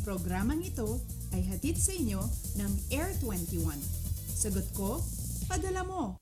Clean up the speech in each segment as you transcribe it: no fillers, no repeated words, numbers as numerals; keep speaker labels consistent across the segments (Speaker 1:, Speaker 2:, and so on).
Speaker 1: programang ito ay hatid sa inyo ng Air 21. Sagot ko, padala mo!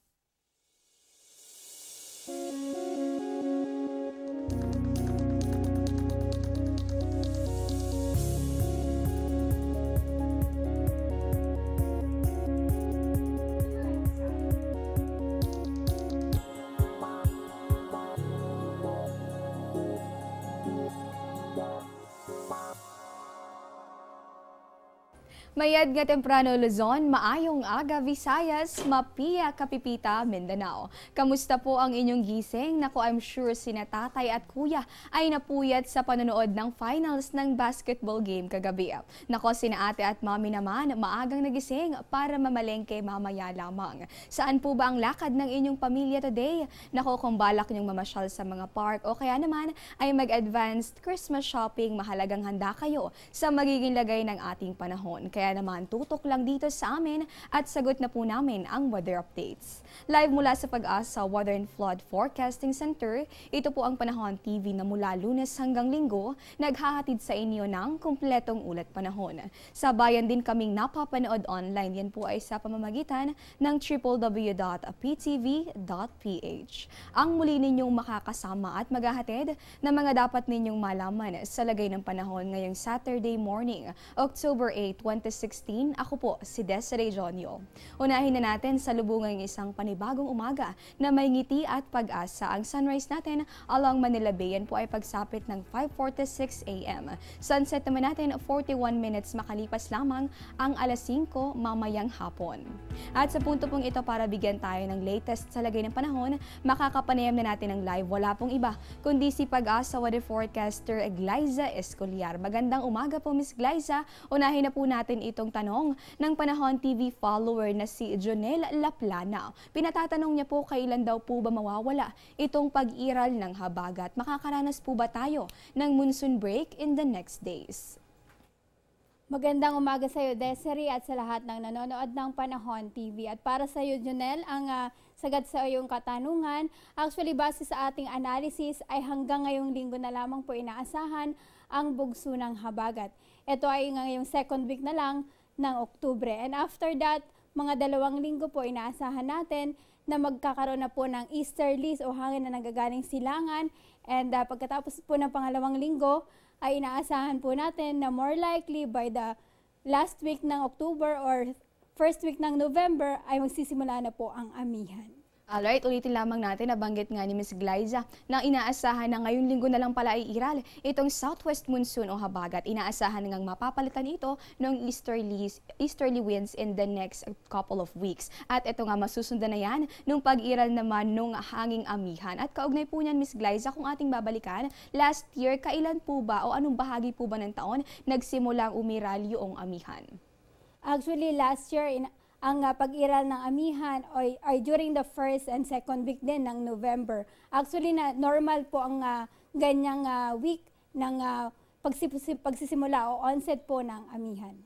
Speaker 2: Mayad nga temprano Luzon, maayong aga Visayas, mapiya Kapipita, Mindanao. Kamusta po ang inyong gising? Naku, I'm sure sina tatay at kuya ay napuyat sa panonood ng finals ng basketball game kagabi. Naku, sina ate at mami naman, maagang nagising para mamalengke mamaya lamang. Saan po ba ang lakad ng inyong pamilya today? Naku, kung balak niyong mamasyal sa mga park o kaya naman ay mag-advanced Christmas shopping, mahalagang handa kayo sa magiging lagay ng ating panahon. Kaya naman tutok lang dito sa amin at sagot na po namin ang weather updates. Live mula sa Pag-asa Weather and Flood Forecasting Center, ito po ang Panahon TV na mula Lunes hanggang Linggo, naghahatid sa inyo ng kumpletong ulat panahon. Sa bayan din kaming napapanood online, yan po ay sa pamamagitan ng www.ptv.ph. Ang muli ninyong makakasama at maghahatid na mga dapat ninyong malaman sa lagay ng panahon ngayong Saturday morning, October 8, 2016, ako po si Desiree Jonio. Unahin na natin sa lubungang isang panibagong umaga na may ngiti at pag-asa. Ang sunrise natin along Manila Bay, yan po ay pagsapit ng 5:46 a.m. Sunset naman natin 41 minutes makalipas lamang ang alas 5 mamayang hapon. At sa punto pong ito, para bigyan tayo ng latest sa lagay ng panahon, makakapanayam na natin ng live. Wala pong iba kundi si Pag-asa Weather Forecaster Glyza Escoliar. Magandang umaga po, Miss Glyza. Unahin na po natin itong tanong ng Panahon TV follower na si Jonel Laplana. Pinatatanong niya po, kailan daw po ba mawawala itong pag-iral ng habagat? Makakaranas po ba tayo ng monsoon break in the next days?
Speaker 3: Magandang umaga sa iyo, Desiree, at sa lahat ng nanonood ng Panahon TV. At para sa iyo, Jonel, ang sagad sa iyong katanungan, actually base sa ating analysis ay hanggang ngayong linggo na lamang po inaasahan ang bugso ng habagat. Ito ay ngayong second week na lang ng Oktubre. And after that, mga 2 linggo po inaasahan natin na magkakaroon na po ng easterlies o hangin na nanggagaling silangan. And pagkatapos po ng pangalawang linggo, ay inaasahan po natin na more likely by the last week ng October or first week ng November ay magsisimula na po ang amihan.
Speaker 2: Alright, ulitin lamang natin, nabanggit nga ni Ms. Glyza na inaasahan na ngayong linggo na lang pala ay iral itong southwest monsoon o habagat. Inaasahan ngang mapapalitan ito ng easterly winds in the next couple of weeks. At ito nga, masusundan na yan nung pag-iral naman nung hanging amihan. At kaugnay po niyan, Ms. Glyza, kung ating babalikan, last year, kailan po ba o anong bahagi po ba ng taon nagsimulang umiral yung amihan?
Speaker 3: Actually, last year, ang pag-iral ng amihan ay during the first and second week din ng November. Actually, normal po ang ganyang week ng pagsisimula o onset po ng amihan.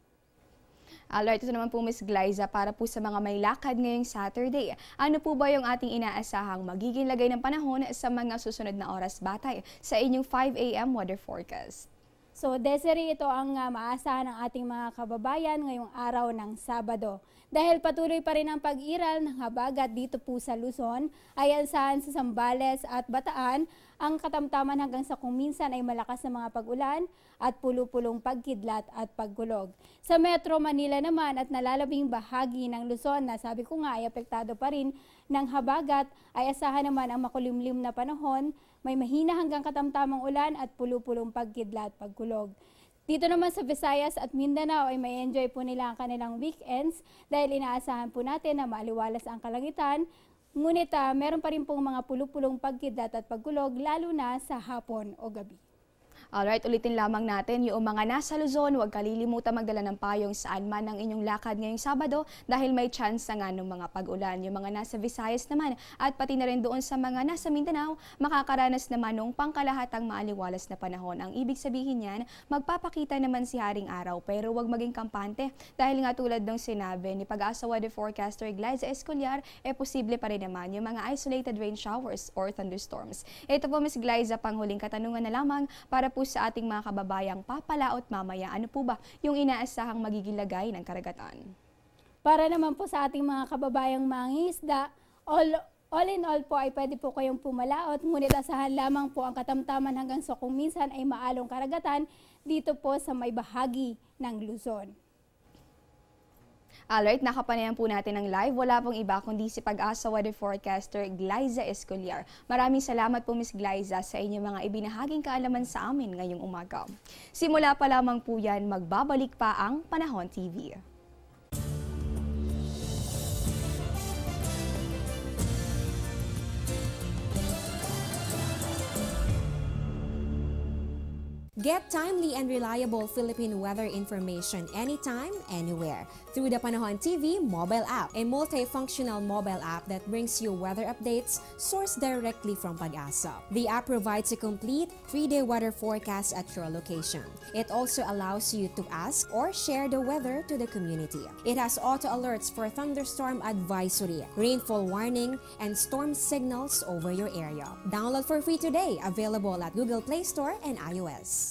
Speaker 2: Alright, ito naman po, Ms. Glyza, para po sa mga may lakad ngayong Saturday. Ano po ba yung ating inaasahang magiging lagay ng panahon sa mga susunod na oras batay sa inyong 5 a.m. weather forecast?
Speaker 3: So, Desiree, ito ang maasahan ng ating mga kababayan ngayong araw ng Sabado. Dahil patuloy pa rin ang pag-iral ng habagat dito po sa Luzon, ay ansahan sa Zambales at Bataan ang katamtaman hanggang sa kung minsan ay malakas na mga pag-ulan at pulo-pulong pagkidlat at pagkulog. Sa Metro Manila naman at nalalabing bahagi ng Luzon na sabi ko nga ay apektado pa rin ng habagat, ay asahan naman ang makulimlim na panahon, may mahina hanggang katamtamang ulan at pulo-pulong pagkidlat at pagkulog. Dito naman sa Visayas at Mindanao ay may enjoy po nila ang kanilang weekends dahil inaasahan po natin na maaliwalas ang kalangitan. Ngunit meron pa rin pong mga pulo-pulong pagkidlat at pagkulog lalo na sa hapon o gabi.
Speaker 2: Alright, ulitin lamang natin, yung mga nasa Luzon, huwag kalilimutan magdala ng payong saan man ang inyong lakad ngayong Sabado dahil may chance nga ng mga pag-ulan. Yung mga nasa Visayas naman at pati na rin doon sa mga nasa Mindanao, makakaranas naman ng pangkalahatang maaliwalas na panahon. Ang ibig sabihin niyan, magpapakita naman si Haring Araw pero huwag maging kampante dahil nga tulad ng sinabi ni Pag-asa Weather Forecaster Glyza Escoliar, posible pa rin naman yung mga isolated rain showers or thunderstorms. Ito po, Ms. Glyza, panghuling katanungan na lamang para para po sa ating mga kababayang papalaot mamaya, ano po ba yung inaasahang magiging lagay ng karagatan?
Speaker 3: Para naman po sa ating mga kababayang mangingisda, all in all po ay pwede po kayong pumalaot, ngunit asahan lamang po ang katamtaman hanggang sa kung minsan ay maalong karagatan dito po sa may bahagi ng Luzon.
Speaker 2: Alright, nakapanayan po natin ang live. Wala pong iba kundi si Pag-asa weather forecaster Glyza Escoliar. Maraming salamat po Ms. Glyza sa inyong mga ibinahaging kaalaman sa amin ngayong umaga. Simula pa lamang po yan, magbabalik pa ang Panahon TV.
Speaker 4: Get timely and reliable Philippine weather information anytime, anywhere through the Panahon TV mobile app, a multifunctional mobile app that brings you weather updates sourced directly from Pag-asa. The app provides a complete 3-day weather forecast at your location. It also allows you to ask or share the weather to the community. It has auto alerts for thunderstorm advisory, rainfall warning, and storm signals over your area. Download for free today, available at Google Play Store and iOS.